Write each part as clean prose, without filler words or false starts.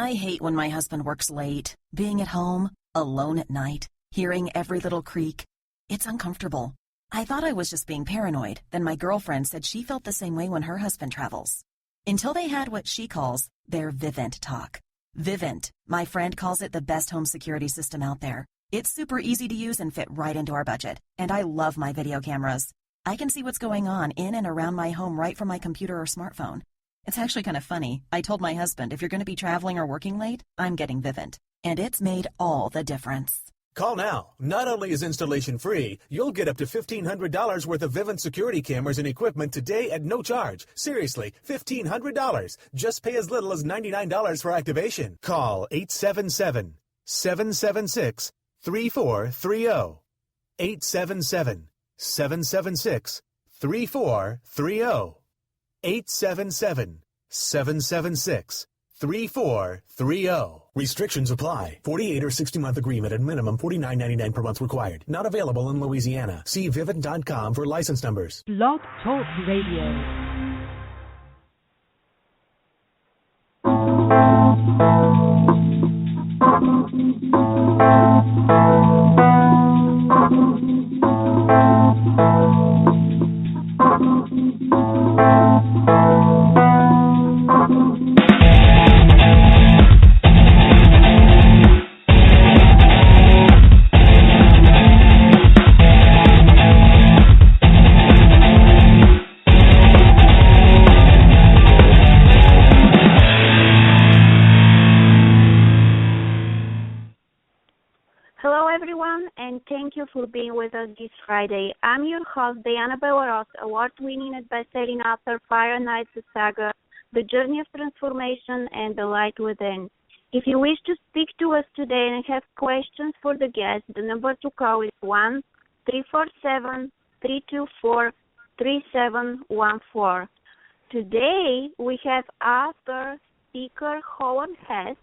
I hate when my husband works late. Being at home, alone at night, hearing every little creak. It's uncomfortable. I thought I was just being paranoid. Then my girlfriend said she felt the same way when her husband travels. Until they had what she calls their Vivint talk. Vivint, my friend calls it the best home security system out there. It's super easy to use and fit right into our budget. And I love my video cameras. I can see what's going on in and around my home right from my computer or smartphone. It's actually kind of funny. I told my husband, if you're going to be traveling or working late, I'm getting Vivint. And it's made all the difference. Call now. Not only is installation free, you'll get up to $1,500 worth of Vivint security cameras and equipment today at no charge. Seriously, $1,500. Just pay as little as $99 for activation. Call 877-776-3430. 877-776-3430. 877-776-3430. Restrictions apply. 48 or 60-month agreement and minimum $49.99 per month required. Not available in Louisiana. See Vivint.com for license numbers. Blog Talk Radio. Thank you for being with us this Friday. I'm your host, Diana Belleros, award-winning and best-selling author, Fire and Ice, the Saga, The Journey of Transformation, and The Light Within. If you wish to speak to us today and have questions for the guest, the number to call is 1-347-324-3714. Today, we have author, speaker, Holland Haiis.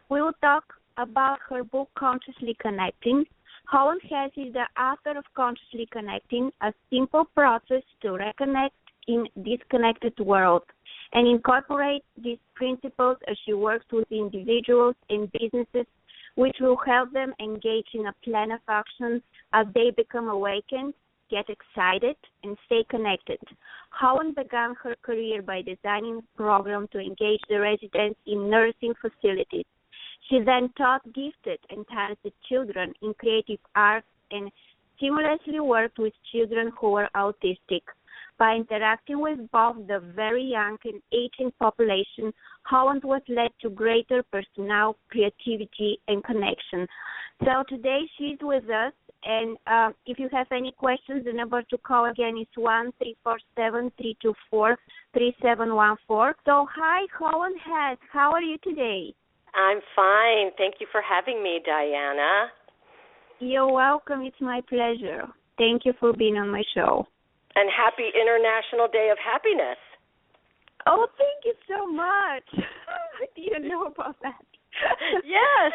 We will talk about her book, Consciously Connecting. Holland Haiis is the author of Consciously Connecting, a simple process to reconnect in disconnected world, and incorporate these principles as she works with individuals and businesses, which will help them engage in a plan of action as they become awakened, get excited, and stay connected. Holland began her career by designing a program to engage the residents in nursing facilities. She then taught gifted and talented children in creative arts and seamlessly worked with children who were autistic. By interacting with both the very young and aging population, Holland was led to greater personal creativity and connection. So today she's with us, and if you have any questions, the number to call again is 1-347-324-3714. So hi, Holland Haiis. How are you today? I'm fine. Thank you for having me, Diana. You're welcome. It's my pleasure. Thank you for being on my show. And happy International Day of Happiness. Oh, thank you so much. I didn't know about that. Yes.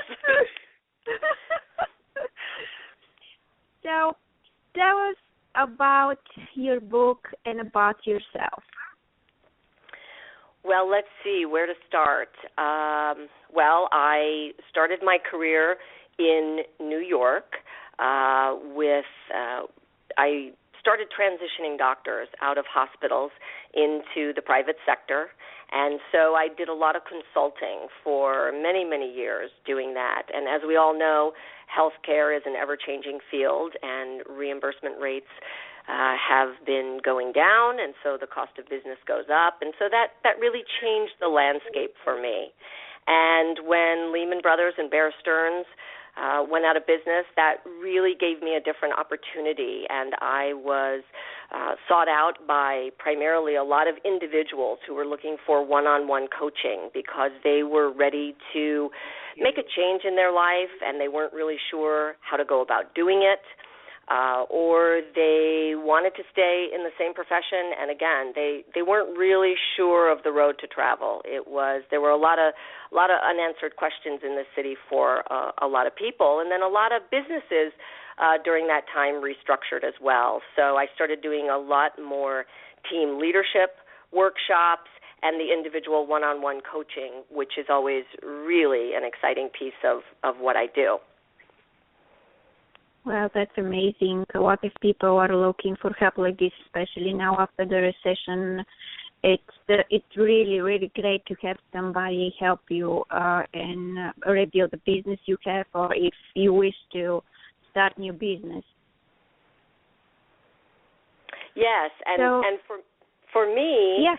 So tell us about your book and about yourself. Well, let's see where to start. Well, I started my career in New York I started transitioning doctors out of hospitals into the private sector, and so I did a lot of consulting for many, many years doing that. And as we all know, healthcare is an ever-changing field, and reimbursement rates have been going down, and so the cost of business goes up, and so that really changed the landscape for me. And when Lehman Brothers and Bear Stearns went out of business, that really gave me a different opportunity, and I was sought out by primarily a lot of individuals who were looking for one-on-one coaching because they were ready to make a change in their life, and they weren't really sure how to go about doing it. Or they wanted to stay in the same profession, and again, they weren't really sure of the road to travel. There were a lot of unanswered questions in the city for a lot of people, and then a lot of businesses during that time restructured as well. So I started doing a lot more team leadership workshops and the individual one-on-one coaching, which is always really an exciting piece of what I do. Well, that's amazing. A lot of people are looking for help like this, especially now after the recession. It's really, really great to have somebody help you and rebuild the business you have, or if you wish to start new business. Yes, and for me, yeah.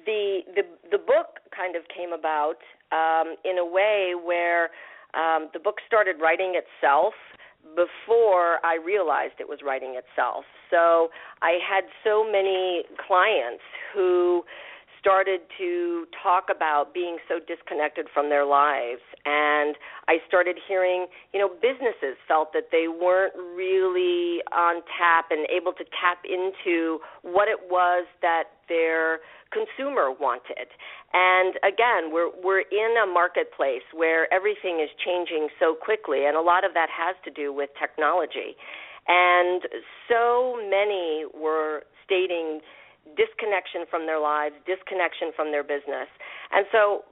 the book kind of came about in a way where the book started writing itself before I realized it was writing itself. So I had so many clients who started to talk about being so disconnected from their lives, and I started hearing, businesses felt that they weren't really on tap and able to tap into what it was that their consumer wanted. And again, we're in a marketplace where everything is changing so quickly, and a lot of that has to do with technology. And so many were stating disconnection from their lives, disconnection from their business. And so,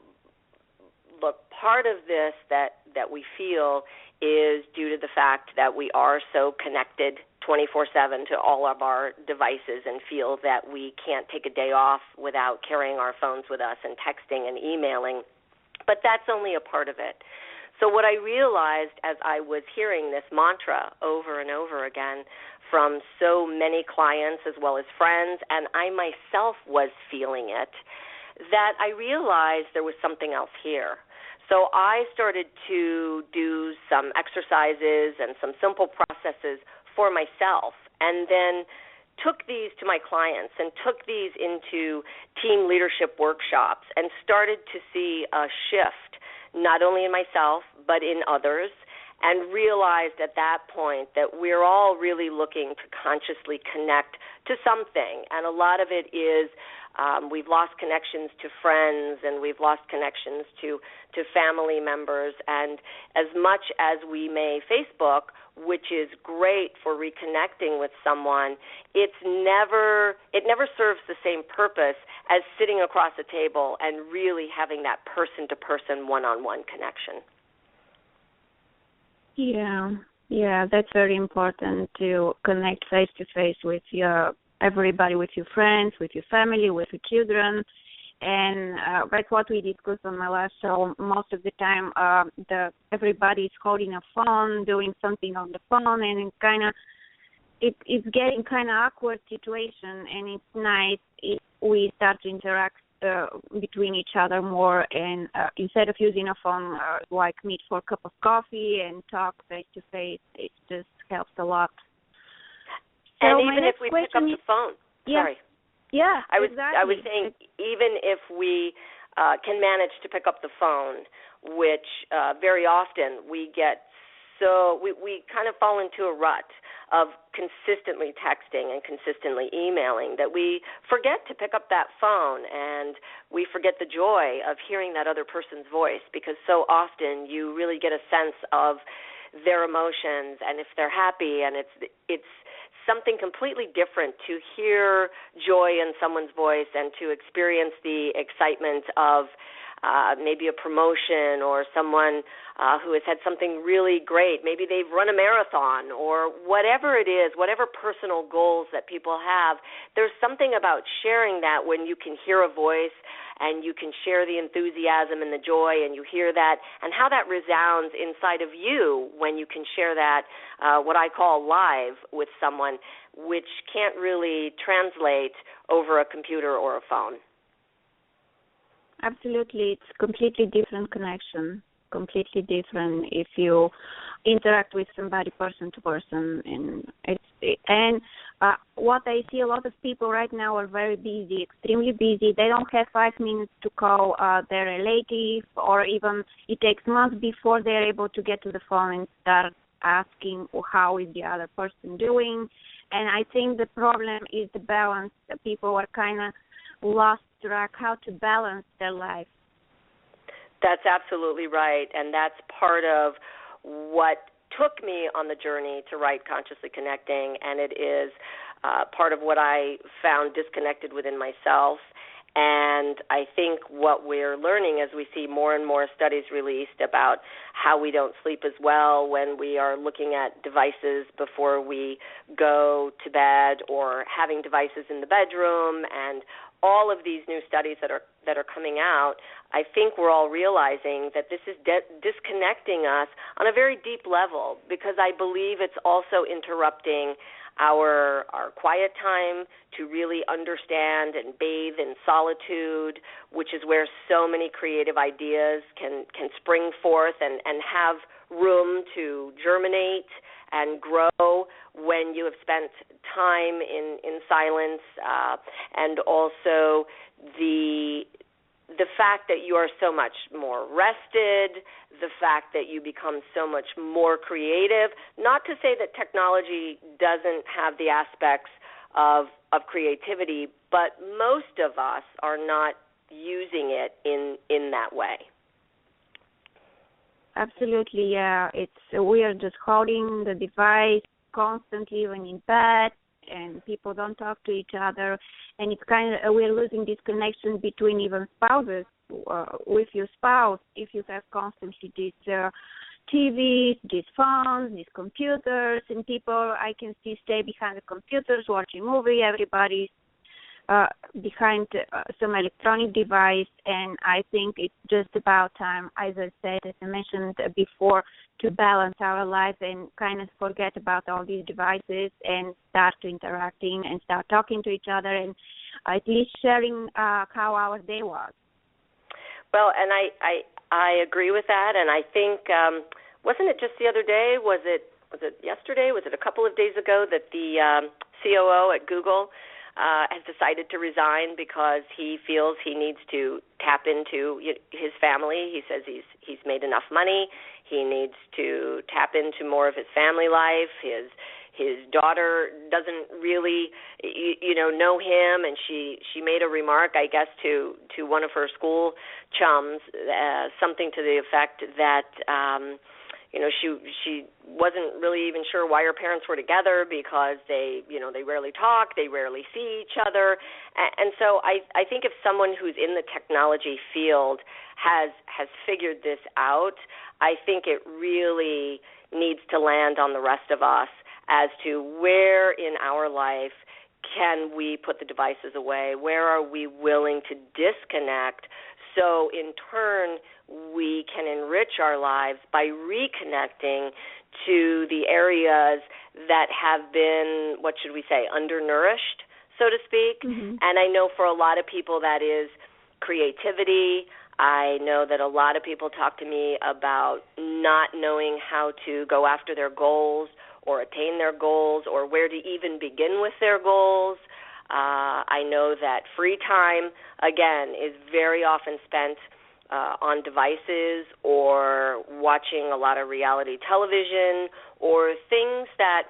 look, part of this that we feel is due to the fact that we are so connected 24/7 to all of our devices and feel that we can't take a day off without carrying our phones with us and texting and emailing. But that's only a part of it. So what I realized as I was hearing this mantra over and over again from so many clients as well as friends, and I myself was feeling it, that I realized there was something else here. So I started to do some exercises and some simple processes for myself, and then took these to my clients and took these into team leadership workshops and started to see a shift, not only in myself but in others, and realized at that point that we're all really looking to consciously connect to something, and a lot of it is we've lost connections to friends, and we've lost connections to family members, and as much as we may Facebook, which is great for reconnecting with someone, it never serves the same purpose as sitting across a table and really having that person-to-person, one-on-one connection. Yeah, that's very important to connect face-to-face with everybody, with your friends, with your family, with your children. And that's what we discussed on my last show. Most of the time, everybody is holding a phone, doing something on the phone, and it's getting kind of awkward situation. And it's nice if we start to interact between each other more, and instead of using a phone, like meet for a cup of coffee and talk face to face. It just helps a lot. And so even if we pick up the phone, sorry. Yeah, I was exactly. saying, even if we can manage to pick up the phone, which very often we get we kind of fall into a rut of consistently texting and consistently emailing that we forget to pick up that phone, and we forget the joy of hearing that other person's voice, because so often you really get a sense of their emotions and if they're happy, and it's something completely different to hear joy in someone's voice and to experience the excitement of maybe a promotion or someone who has had something really great. Maybe they've run a marathon or whatever it is, whatever personal goals that people have. There's something about sharing that when you can hear a voice and you can share the enthusiasm and the joy, and you hear that, and how that resounds inside of you when you can share that, what I call live with someone, which can't really translate over a computer or a phone. Absolutely. It's completely different connection, completely different if you interact with somebody person to person. And what I see, a lot of people right now are very busy, extremely busy. They don't have 5 minutes to call their relative, or even it takes months before they're able to get to the phone and start asking how is the other person doing. And I think the problem is the balance. That people are kind of lost track how to balance their life. That's absolutely right, and that's part of what took me on the journey to write Consciously Connecting, and it is part of what I found disconnected within myself. And I think what we're learning as we see more and more studies released about how we don't sleep as well when we are looking at devices before we go to bed or having devices in the bedroom, and all of these new studies that are coming out, I think we're all realizing that this is disconnecting us on a very deep level, because I believe it's also interrupting our quiet time to really understand and bathe in solitude, which is where so many creative ideas can spring forth and have room to germinate and grow when you have spent time in silence, and also the fact that you are so much more rested, the fact that you become so much more creative. Not to say that technology doesn't have the aspects of creativity, but most of us are not using it in that way. Absolutely, yeah. We are just holding the device constantly when in bed, and people don't talk to each other, and it's kind of we're losing this connection between even spouses with your spouse if you have constantly these TVs, these phones, these computers, and people I can see stay behind the computers watching movie. Everybody's behind some electronic device, and I think it's just about time, as I said, as I mentioned before, to balance our life and kind of forget about all these devices and start interacting and start talking to each other and at least sharing how our day was. Well, and I agree with that, and I think, wasn't it just the other day, was it yesterday, was it a couple of days ago that the COO at Google has decided to resign because he feels he needs to tap into his family. He says he's made enough money. He needs to tap into more of his family life. His daughter doesn't really, know him, and she made a remark, I guess, to one of her school chums, something to the effect that she wasn't really even sure why her parents were together because they rarely talk, they rarely see each other. And so I think if someone who's in the technology field has figured this out, I think it really needs to land on the rest of us as to where in our life can we put the devices away, where are we willing to disconnect, so in turn we can enrich our lives by reconnecting to the areas that have been, what should we say, undernourished, so to speak. Mm-hmm. And I know for a lot of people that is creativity. I know that a lot of people talk to me about not knowing how to go after their goals or attain their goals or where to even begin with their goals. I know that free time, again, is very often spent on devices or watching a lot of reality television or things that,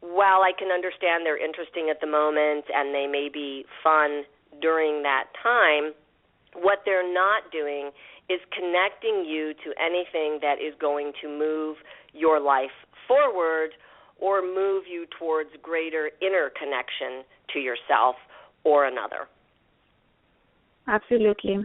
while I can understand they're interesting at the moment and they may be fun during that time, what they're not doing is connecting you to anything that is going to move your life forward or move you towards greater inner connection to yourself or another. Absolutely.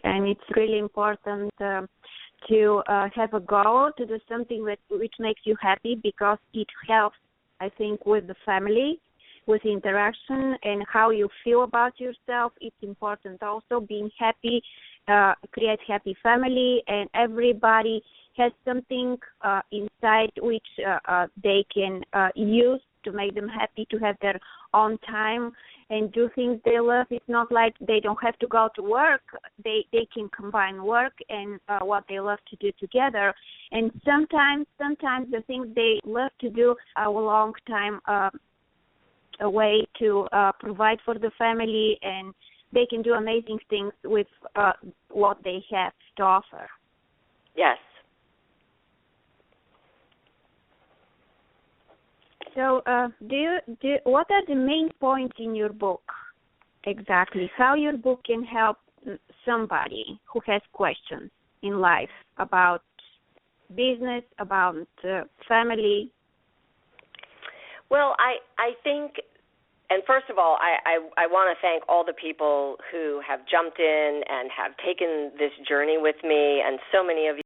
And it's really important to have a goal, to do something which makes you happy, because it helps, I think, with the family, with interaction and how you feel about yourself. It's important also. Being happy create happy family, and everybody has something inside which they can use to make them happy, to have their own time and do things they love. It's not like they don't have to go to work. They can combine work and what they love to do together. And sometimes the things they love to do are a long time a way to provide for the family, and they can do amazing things with what they have to offer. Yes. So, what are the main points in your book exactly? How your book can help somebody who has questions in life about business, about family? Well, I think And first of all, I want to thank all the people who have jumped in and have taken this journey with me, and so many of you